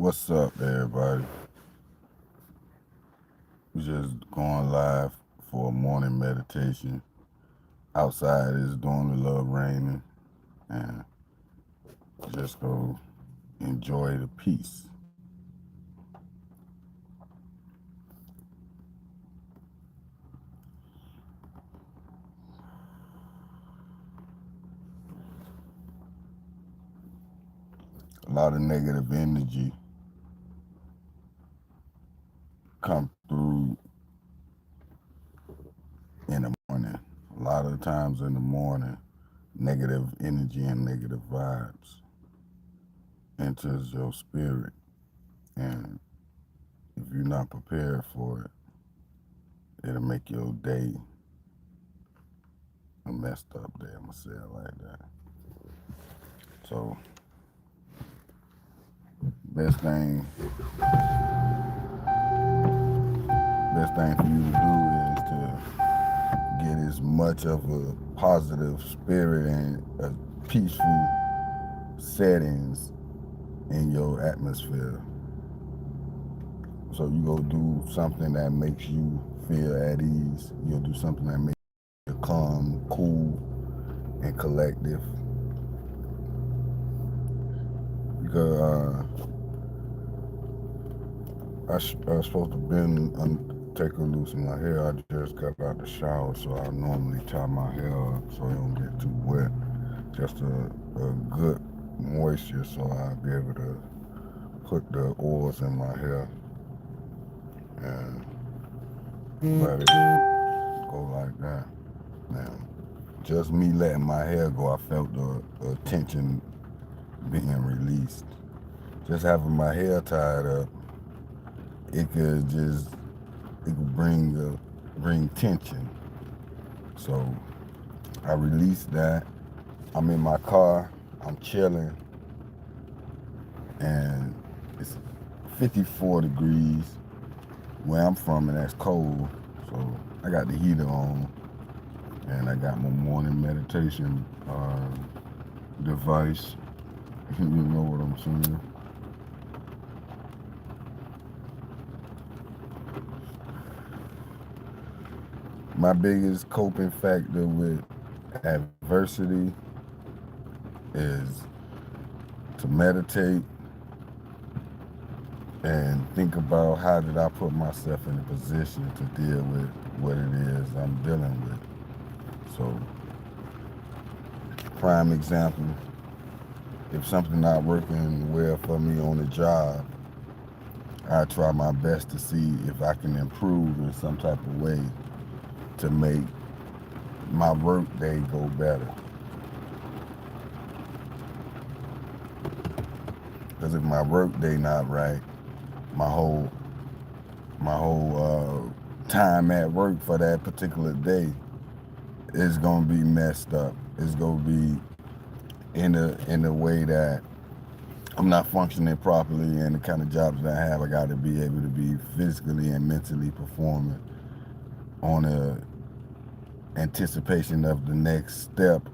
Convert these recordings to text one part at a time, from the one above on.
What's up, everybody? We just going live for a morning meditation. Outside is doing a little raining, and just go enjoy the peace. A lot of negative energy come through in the morning. A lot of times in the morning, negative energy and negative vibes enters your spirit, and if you're not prepared for it, it'll make your day a messed up day. I'm gonna say it like that. So, best thing, best thing for you to do is to get as much of a positive spirit and a peaceful settings in your atmosphere. So you go do something that makes you feel at ease. You'll do something that makes you calm, cool, and collective. Because I was supposed to been taking loose in my hair. I just got out the shower, so I normally tie my hair up so it don't get too wet. Just a good moisture, so I'll be able to put the oils in my hair and let it go like that. Now, just me letting my hair go, I felt the tension being released. Just having my hair tied up, it could bring tension. So I released that. I'm in my car, I'm chilling, and it's 54 degrees where I'm from, and that's cold. So I got the heater on, and I got my morning meditation device. You know what I'm saying? My biggest coping factor with adversity is to meditate and think about how did I put myself in a position to deal with what it is I'm dealing with. So, prime example, if something not working well for me on the job, I try my best to see if I can improve in some type of way to make my work day go better. Because if my work day not right, my whole time at work for that particular day is gonna be messed up. It's gonna be in a way that I'm not functioning properly, and the kind of jobs that I have, I got to be able to be physically and mentally performing on a anticipation of the next step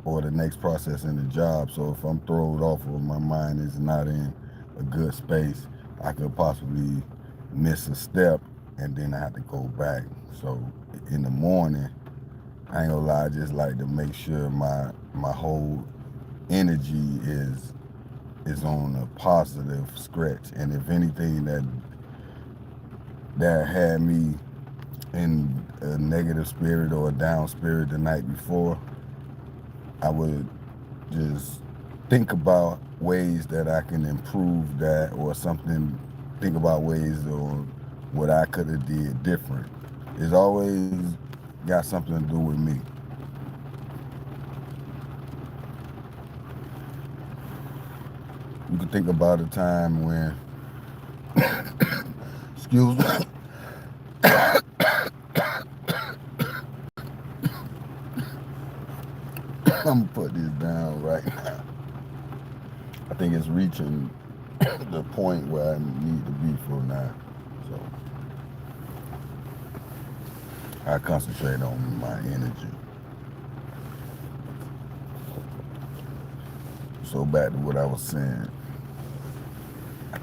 or the next process in the job. So if I'm thrown off or my mind is not in a good space, I could possibly miss a step and then I have to go back. So in the morning, I ain't gonna lie, I just like to make sure my whole energy is on a positive stretch. And if anything that had me in a negative spirit or a down spirit the night before, I would just think about ways that I can improve that or something, think about ways or what I could have did different. It's always got something to do with me. You can think about a time when, excuse me, I'm gonna put this down right now. I think it's reaching the point where I need to be for now. So I concentrate on my energy. So back to what I was saying.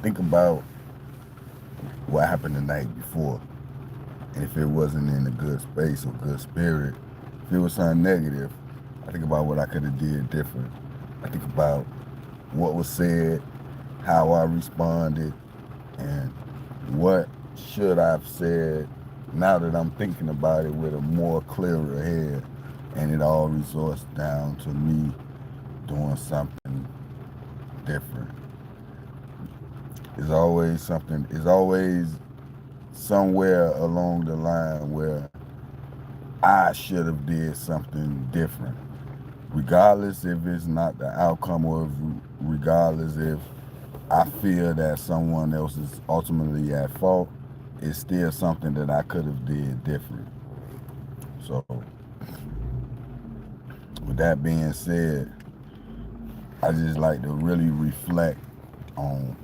think about what happened the night before. And if it wasn't in a good space or good spirit, if it was something negative, I think about what I could have did different. I think about what was said, how I responded, and what should I've said now that I'm thinking about it with a more clearer head. And it all resorts down to me doing something different. It's always somewhere along the line where I should have did something different. Regardless if it's not the outcome or regardless if I feel that someone else is ultimately at fault, it's still something that I could have did different. So with that being said, I just like to really reflect on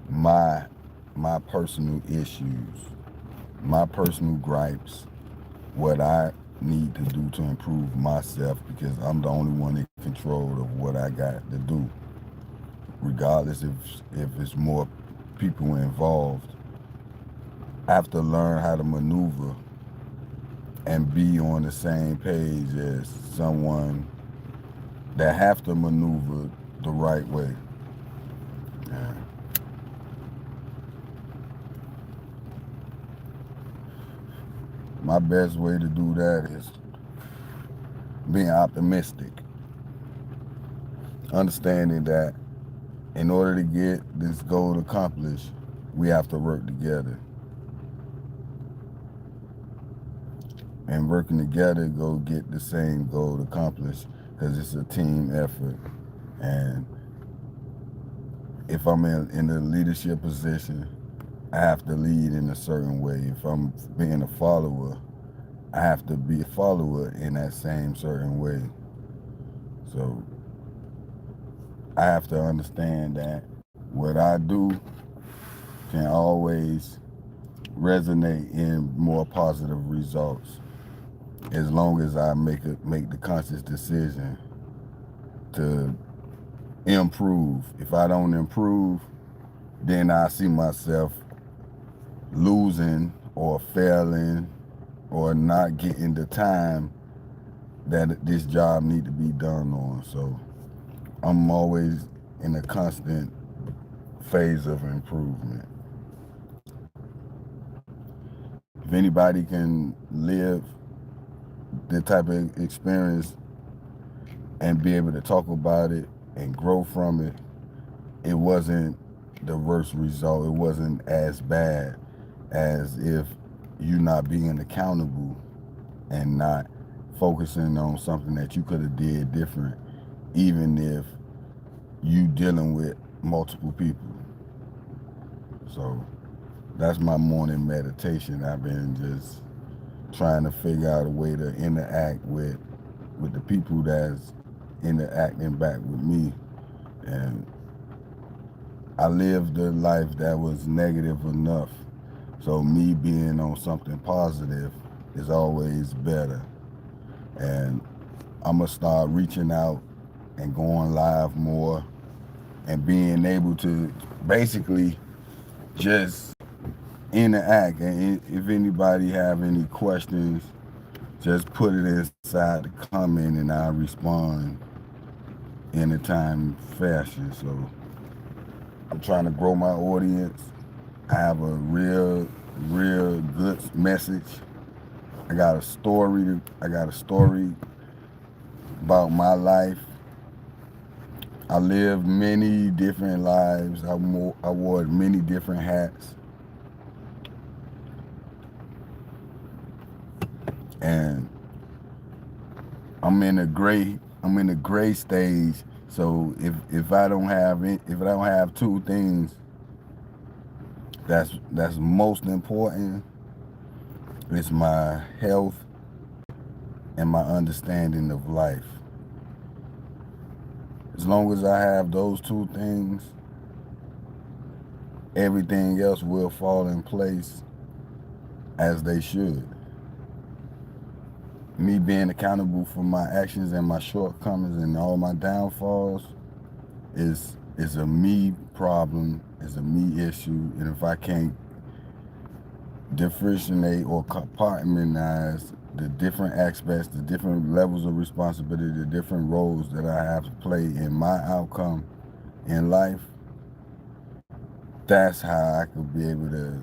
my personal issues, my personal gripes, what I need to do to improve myself, because I'm the only one in control of what I got to do. Regardless if it's more people involved, I have to learn how to maneuver and be on the same page as someone that have to maneuver the right way. Yeah. My best way to do that is being optimistic, understanding that in order to get this goal accomplished, we have to work together. And working together go get the same goal accomplished, because it's a team effort. And if I'm in a leadership position, I have to lead in a certain way. If I'm being a follower, I have to be a follower in that same certain way. So I have to understand that what I do can always resonate in more positive results, as long as I make the conscious decision to improve. If I don't improve, then I see myself losing or failing or not getting the time that this job need to be done on. So I'm always in a constant phase of improvement. If anybody can live the type of experience and be able to talk about it and grow from it, it wasn't the worst result. It wasn't as bad as if you not being accountable and not focusing on something that you could have did different, even if you dealing with multiple people. So that's my morning meditation. I've been just trying to figure out a way to interact with the people that's interacting back with me. And I lived a life that was negative enough, so me being on something positive is always better. And I'm gonna start reaching out and going live more and being able to basically just interact. And if anybody have any questions, just put it inside the comment and I'll respond in a time fashion. So I'm trying to grow my audience. I have a real good message. I got a story about my life. I lived many different lives. I wore many different hats. And I'm in a gray stage. So if I don't have two things that's most important, it's my health and my understanding of life. As long as I have those two things, everything else will fall in place as they should. Me being accountable for my actions and my shortcomings and all my downfalls is It's a me problem, it's a me issue, and if I can't differentiate or compartmentalize the different aspects, the different levels of responsibility, the different roles that I have to play in my outcome in life, that's how I could be able to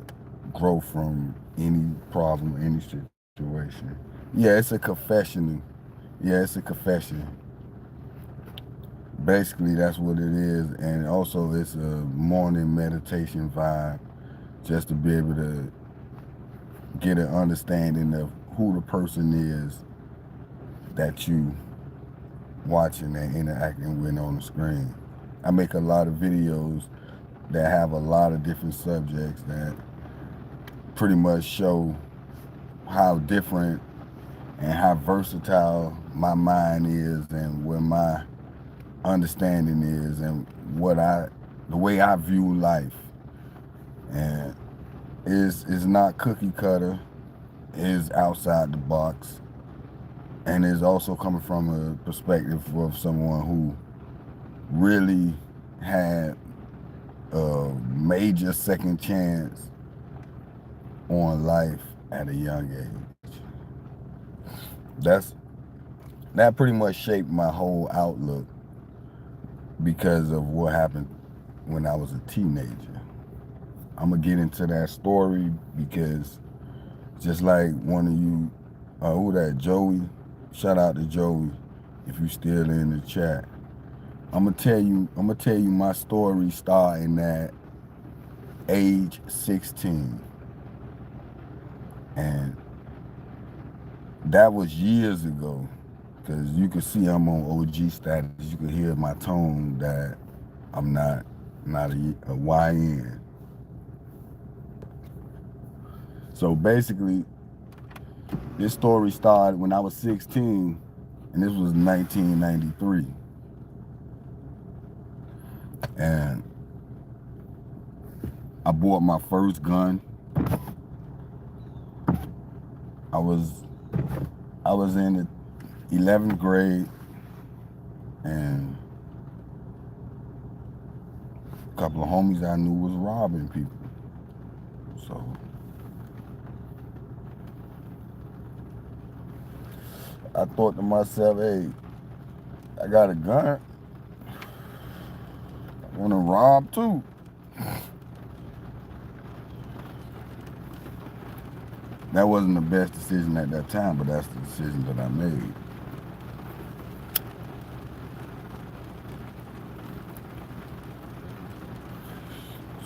grow from any problem, any situation. Yeah, it's a confession. Yeah, it's a confession. Basically, that's what it is. And also, it's a morning meditation vibe, just to be able to get an understanding of who the person is that you watching and interacting with on the screen. I make a lot of videos that have a lot of different subjects that pretty much show how different and how versatile my mind is and where my understanding is and the way I view life. And is not cookie cutter, is outside the box, and is also coming from a perspective of someone who really had a major second chance on life at a young age. That pretty much shaped my whole outlook because of what happened when I was a teenager. I'm gonna get into that story because just like one of you, who that, Joey? Shout out to Joey if you still in the chat. I'm gonna tell you my story starting at age 16. And that was years ago. Because you can see I'm on OG status. You can hear my tone that I'm not a YN. So basically, this story started when I was 16, and this was 1993. And I bought my first gun. I was in the 11th grade, and a couple of homies I knew was robbing people. So I thought to myself, hey, I got a gun. I want to rob too. That wasn't the best decision at that time, but that's the decision that I made.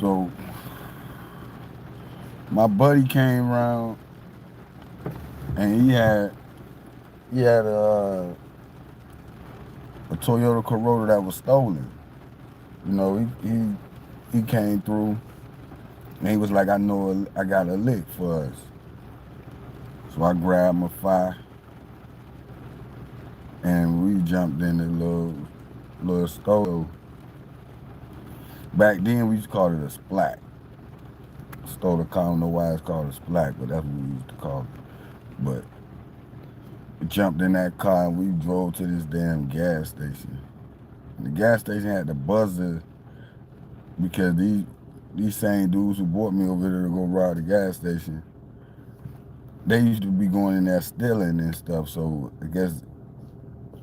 So my buddy came around, and he had a Toyota Corolla that was stolen. You know, he came through, and he was like, I know I got a lick for us. So I grabbed my fire, and we jumped in the little stove. Back then we used to call it a splat. Stole the car, I don't know why it's called a splat, but that's what we used to call it. But we jumped in that car and we drove to this damn gas station. And the gas station had the buzzer because these same dudes who brought me over there to go rob the gas station, they used to be going in there stealing and stuff. So I guess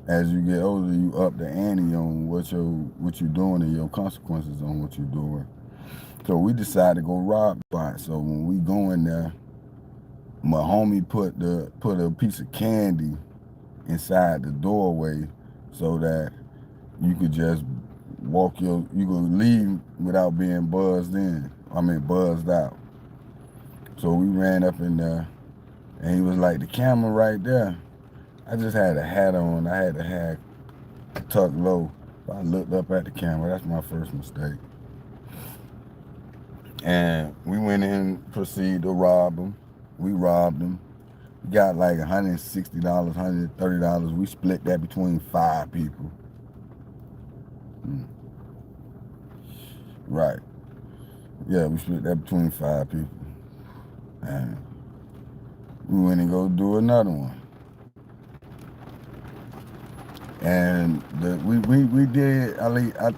as you get older, you up the ante on what you're doing and your consequences on what you're doing. So we decided to go rob the spot. So when we go in there, my homie put a piece of candy inside the doorway so that you could just you could leave without being buzzed out. So we ran up in there, and he was like, the camera right there. I just had a hat on. I had the hat tucked low. So I looked up at the camera. That's my first mistake. And we went in, proceeded to rob him. We robbed him. We got like $160, $130. We split that between 5 people. Right. Yeah, we split that between 5 people. And we went and go do another one. And we did, I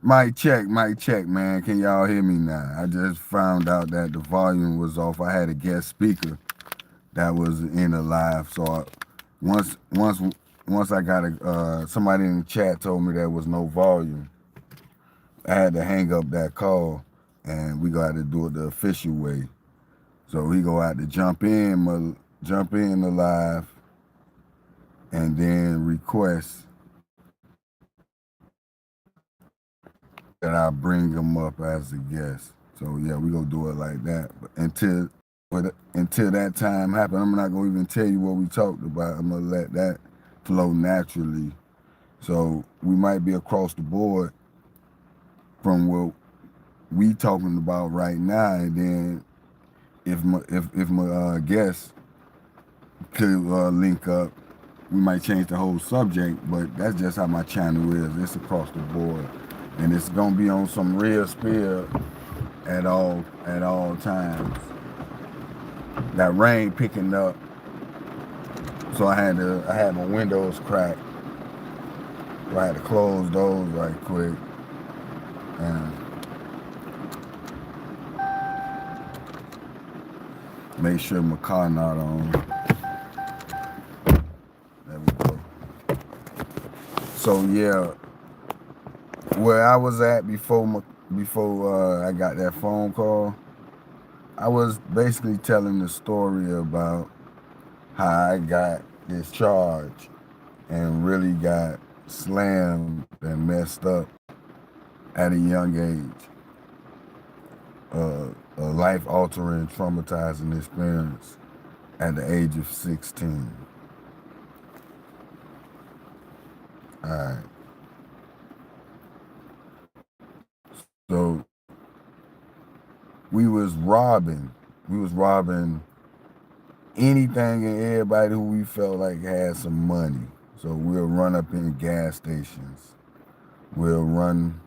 Mic check, man. Can y'all hear me now? I just found out that the volume was off. I had a guest speaker that was in the live. So once once once I got somebody in the chat told me there was no volume, I had to hang up that call, and we got to do it the official way. So we go out to jump in the live, and then request that I bring them up as a guest. So yeah, we gonna do it like that. But until that time happen, I'm not gonna even tell you what we talked about. I'm gonna let that flow naturally. So we might be across the board from what we talking about right now, and then if my guest could link up, we might change the whole subject. But that's just how my channel is. It's across the board, and it's gonna be on some real spirit at all times. That rain picking up, so I had my windows cracked. So I had to close those right quick, and make sure my car not on. There we go. So yeah, where I was at before I got that phone call, I was basically telling the story about how I got discharged and really got slammed and messed up at a young age. A life-altering, traumatizing experience at the age of 16. All right. So we was robbing anything and everybody who we felt like had some money. So we'll run up in gas stations. We'll run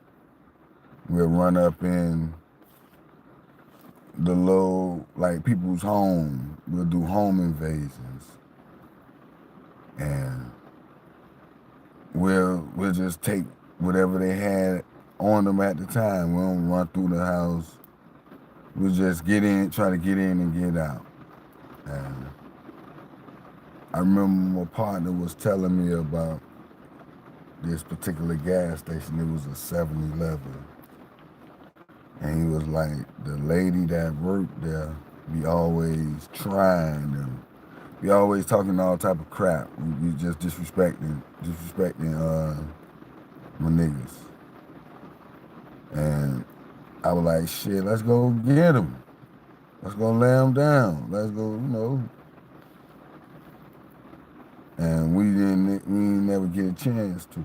up in the low, like people's home. We'll do home invasions. And we'll just take whatever they had on them at the time. We don't run through the house. We'll just get in, try to get in and get out. And I remember my partner was telling me about this particular gas station. It was a 7-Eleven. And he was like, the lady that worked there be always trying and be always talking all type of crap. We just disrespecting my niggas. And I was like, shit, let's go get him. Let's go lay him down. Let's go, And we didn't never get a chance to.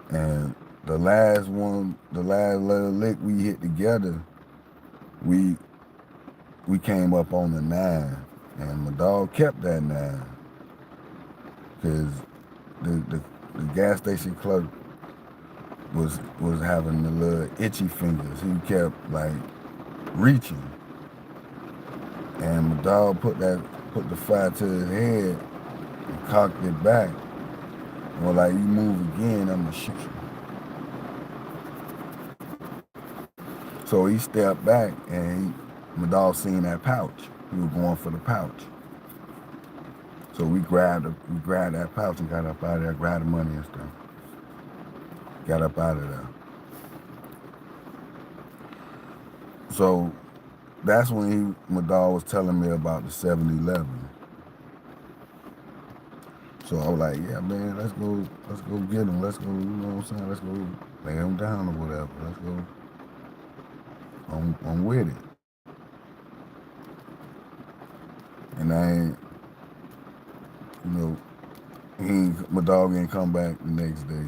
And the last little lick we hit together, we came up on the 9, and my dog kept that 9, because the gas station clerk was having the little itchy fingers. He kept like reaching, and my dog put the fire to his head and cocked it back. Well, like, you move again, I'm gonna shoot you. So he stepped back, and my dog seen that pouch. He was going for the pouch. So we grabbed that pouch and got up out of there, grabbed the money and stuff. Got up out of there. So that's when my dog was telling me about the 7-Eleven. So I was like, yeah, man, let's go get him. Let's go, you know what I'm saying? Let's go lay him down or whatever. Let's go. I'm with it. And I ain't, my dog ain't come back the next day.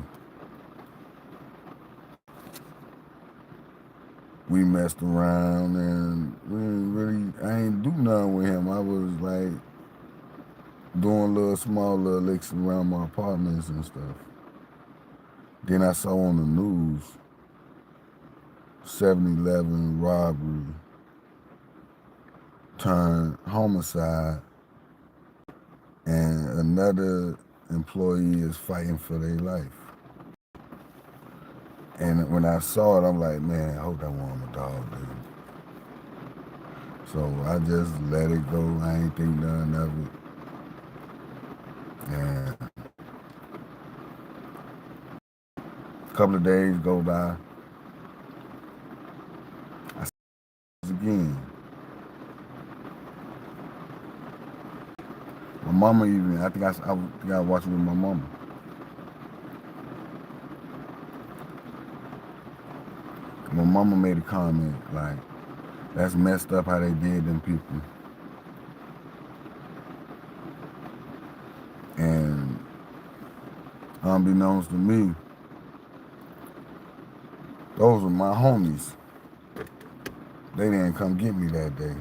We messed around and I ain't do nothing with him. I was like doing small little licks around my apartments and stuff. Then I saw on the news 7-Eleven robbery turned homicide, and another employee is fighting for their life. And when I saw it, I'm like, man, I hope that wasn't a dog, dude. So I just let it go. I ain't think none of it. And a couple of days go by. I see it again. My mama even, I think I watched it with my mama. My mama made a comment like, that's messed up how they did them people. And unbeknownst to me, those were my homies. They didn't come get me that day.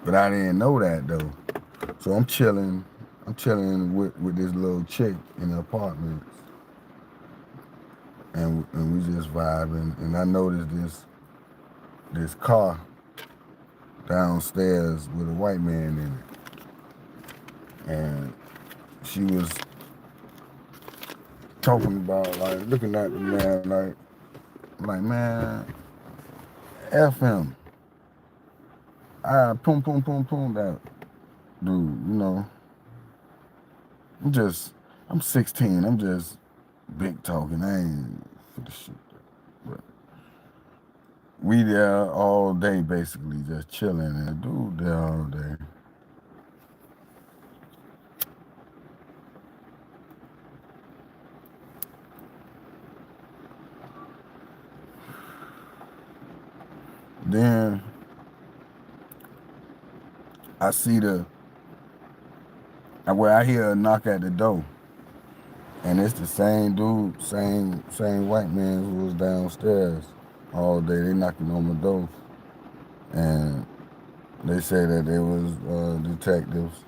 But I didn't know that though. So I'm chilling with this little chick in the apartment. And we just vibing. And I noticed this car downstairs with a white man in it. And she was talking about, like, looking at the man like, man, F him. I boom, boom, boom, boom that dude, I'm 16. I'm just big talking. I ain't for the shit. But we there all day, basically, just chilling. And dude there all day. Then I see I hear a knock at the door. And it's the same dude, same white man who was downstairs all day. They knocking on the door. And they say that they was detectives.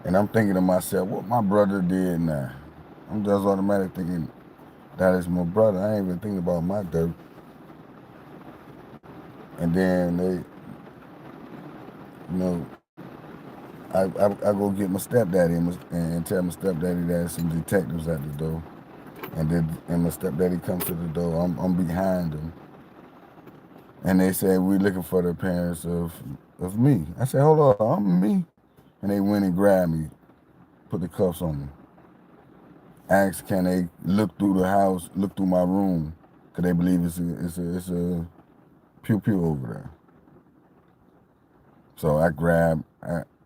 And I'm thinking to myself, what my brother did now? I'm just automatically thinking, that is my brother. I ain't even thinking about my dirt. And then you know, I go get my stepdaddy and tell my stepdaddy that there's some detectives at the door. And my stepdaddy comes to the door. I'm behind him. And they say, we're looking for the parents of me. I said, hold on, I'm me. And they went and grabbed me, put the cuffs on me. Asked, can they look through the house, look through my room, because they believe it's a pew-pew over there. So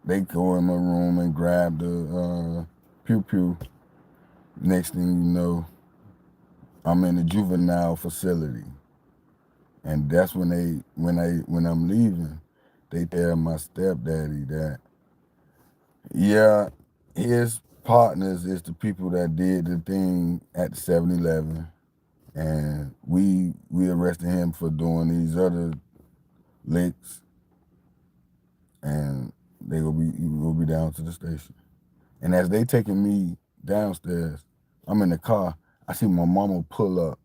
they go in my room and grab the pew-pew. Next thing you know, I'm in a juvenile facility. And that's when I'm leaving, they tell my stepdaddy that, yeah, his partners is the people that did the thing at the 7-Eleven, and we arrested him for doing these other licks, and he will be down to the station. And as they taking me downstairs, I'm in the car. I see my mama pull up,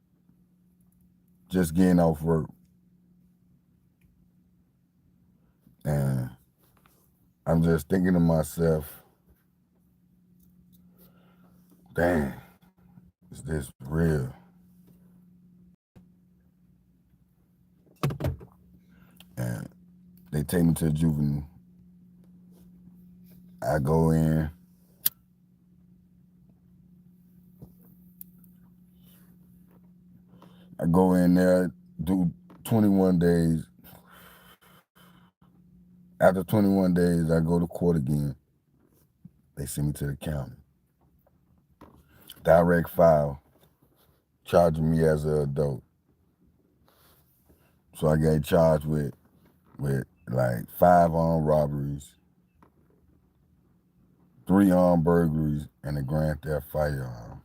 just getting off work, and I'm just thinking to myself, dang, is this real? And they take me to the juvenile. I go in. I go in there, do 21 days. After 21 days, I go to court again. They send me to the county. Direct file, charging me as an adult. So I got charged with like 5 armed robberies, 3 armed burglaries, and a grand theft firearm.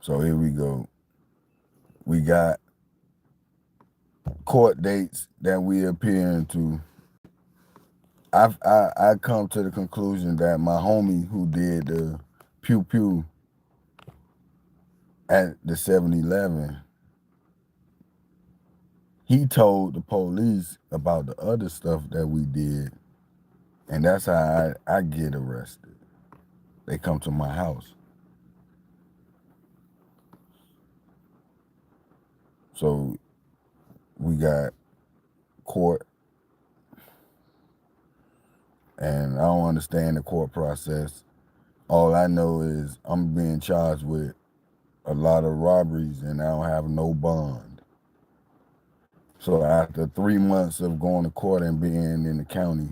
So here we go. We got court dates that we appearing to. I come to the conclusion that my homie who did the pew-pew at the 7-Eleven, he told the police about the other stuff that we did, And that's how I get arrested. They come to my house. So we got court, and I don't understand the court process. All I know is I'm being charged with a lot of robberies and I don't have no bond. So after 3 months of going to court and being in the county,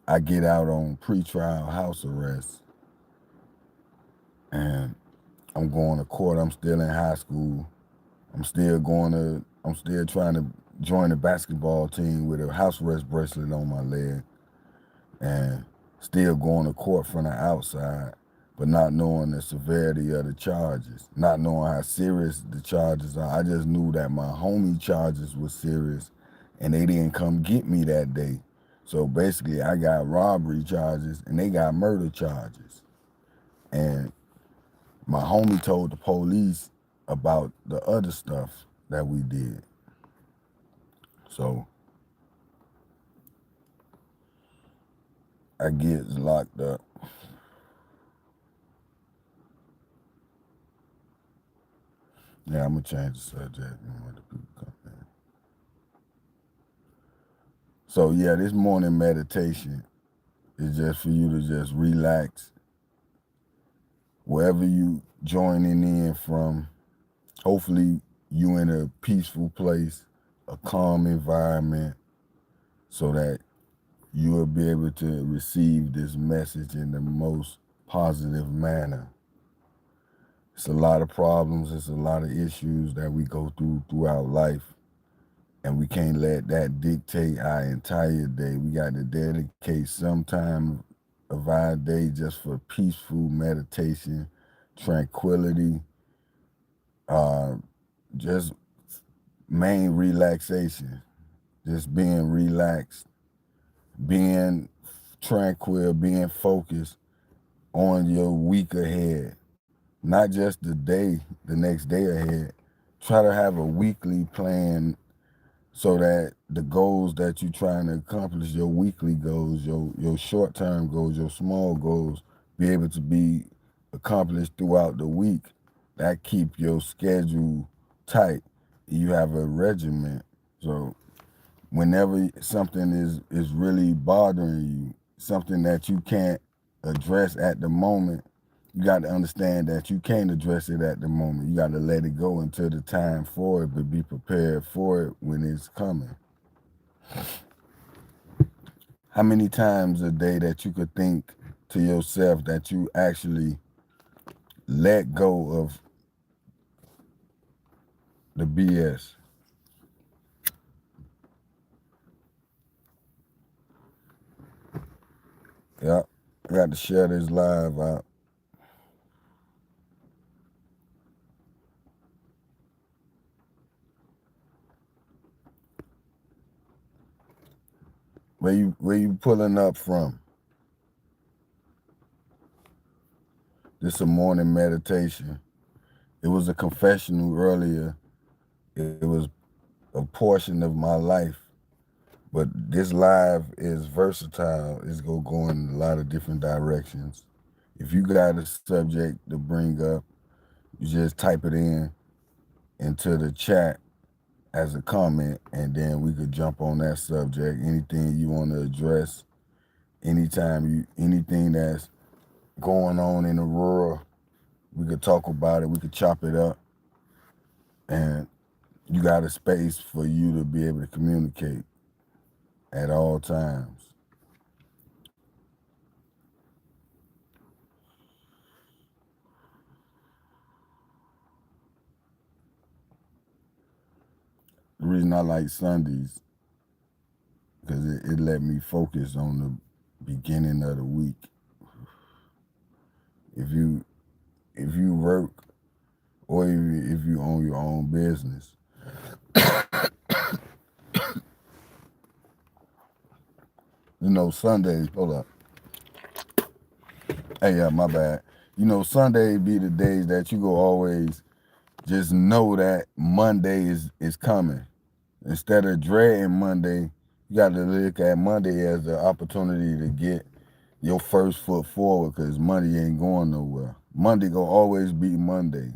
I get out on pretrial house arrest, and I'm going to court. I'm still in high school. I'm still trying to join the basketball team with a house arrest bracelet on my leg, and still going to court from the outside, but not knowing the severity of the charges, not knowing how serious the charges are. I just knew that my homie charges was serious, and they didn't come get me that day. So basically, I got robbery charges, and they got murder charges. And my homie told the police about the other stuff that we did. So I get locked up. Yeah, I'm gonna change the subject when the people come in. So yeah, this morning meditation is just for you to just relax wherever you joining in from. Hopefully you in a peaceful place, a calm environment, so that you will be able to receive this message in the most positive manner. It's a lot of problems, it's a lot of issues that we go through throughout life, and we can't let that dictate our entire day. We got to dedicate some time of our day just for peaceful meditation, tranquility, uh, just main relaxation, just being relaxed, being tranquil, being focused on your week ahead, not just the next day ahead. Try to have a weekly plan so that the goals that you're trying to accomplish, your weekly goals, your short-term goals, your small goals, be able to be accomplished throughout the week. That keep your schedule tight. You have a regiment. So whenever something is really bothering you, something that you can't address at the moment, you got to understand that you can't address it at the moment. You got to let it go until the time for it, but be prepared for it when it's coming. How many times a day that you could think to yourself that you actually let go of the BS? Yep. I got to share this live out. Where you pulling up from? This a morning meditation. It was a confessional earlier. It was a portion of my life. But this live is versatile. It's gonna go in a lot of different directions. If you got a subject to bring up, you just type it in into the chat as a comment, and then we could jump on that subject. Anything you want to address, anything that's going on in the world, we could talk about it. We could chop it up, and you got a space for you to be able to communicate at all times. The reason I like Sundays, because it let me focus on the beginning of the week. If you work, or if you own your own business, Sundays, hold up. Hey, yeah, my bad. Sunday be the days that you go always just know that Monday is coming. Instead of dreading Monday, You got to look at Monday as the opportunity to get your first foot forward because Monday ain't going nowhere. Monday gonna always be Monday.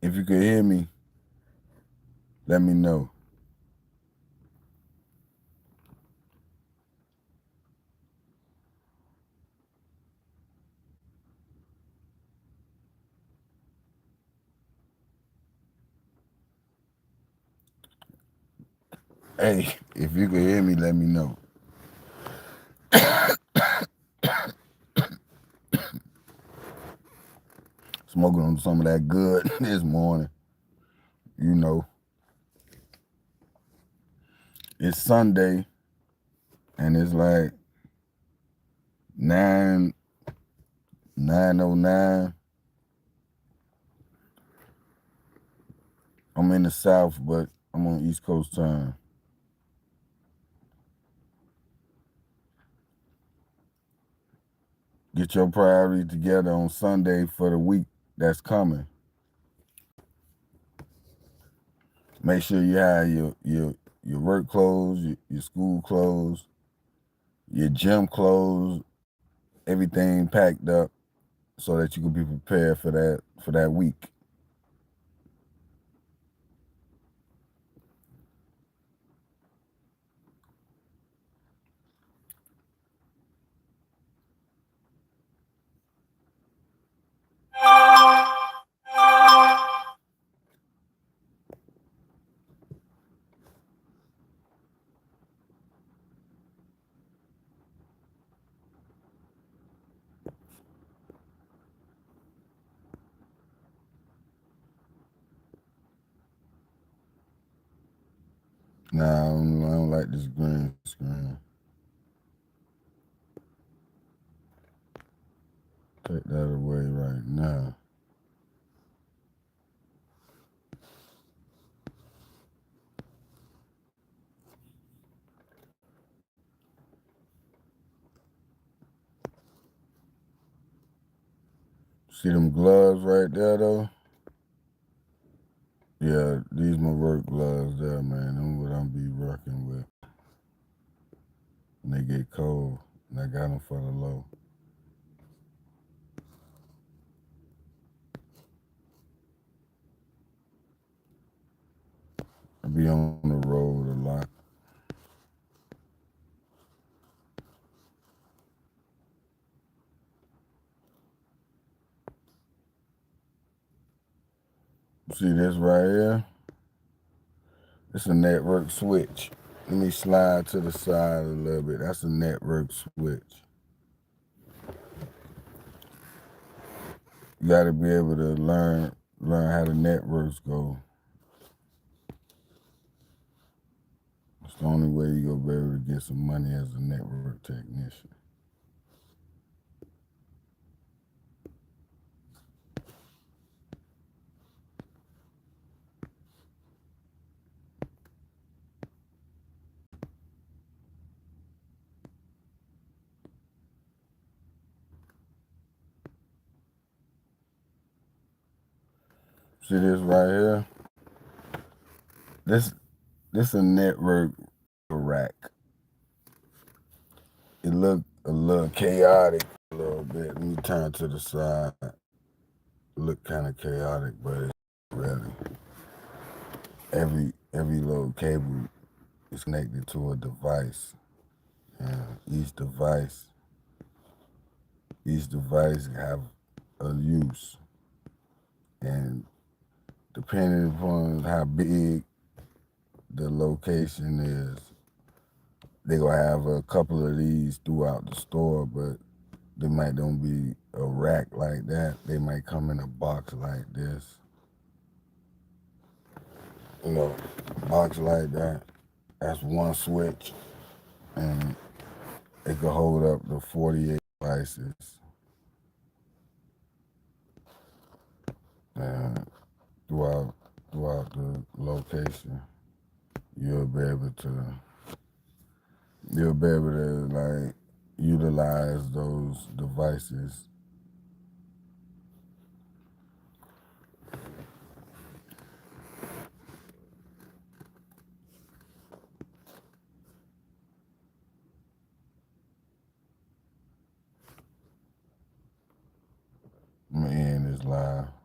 If you could hear me, let me know. Hey, if you could hear me, let me know. Smoking on some of that good this morning. You know, it's Sunday and it's like 9:09. I'm in the South, but I'm on East Coast time. Get your priorities together on Sunday for the week that's coming. Make sure you have your work clothes, your school clothes, your gym clothes, everything packed up so that you can be prepared for that week. Nah, I don't like this green screen. Take that away right now. See them gloves right there though? Yeah, these my work gloves there, man. Them what I'm be working with. When they get cold, and I got them for the low. I be on the road a lot. See this right here? It's a network switch. Let me slide to the side a little bit. That's a network switch. You got to be able to learn how the networks go. It's the only way you're gonna be able to get some money as a network technician. See this right here? This a network rack. It look a little chaotic a little bit. Let me turn to the side. It look kind of chaotic, but it's really every little cable is connected to a device, and each device have a use, and depending upon how big the location is, they gonna have a couple of these throughout the store, but they might don't be a rack like that. They might come in a box like this. You know, box like that. That's one switch, and it could hold up to 48 devices. And throughout the location, you'll be able to like utilize those devices Live.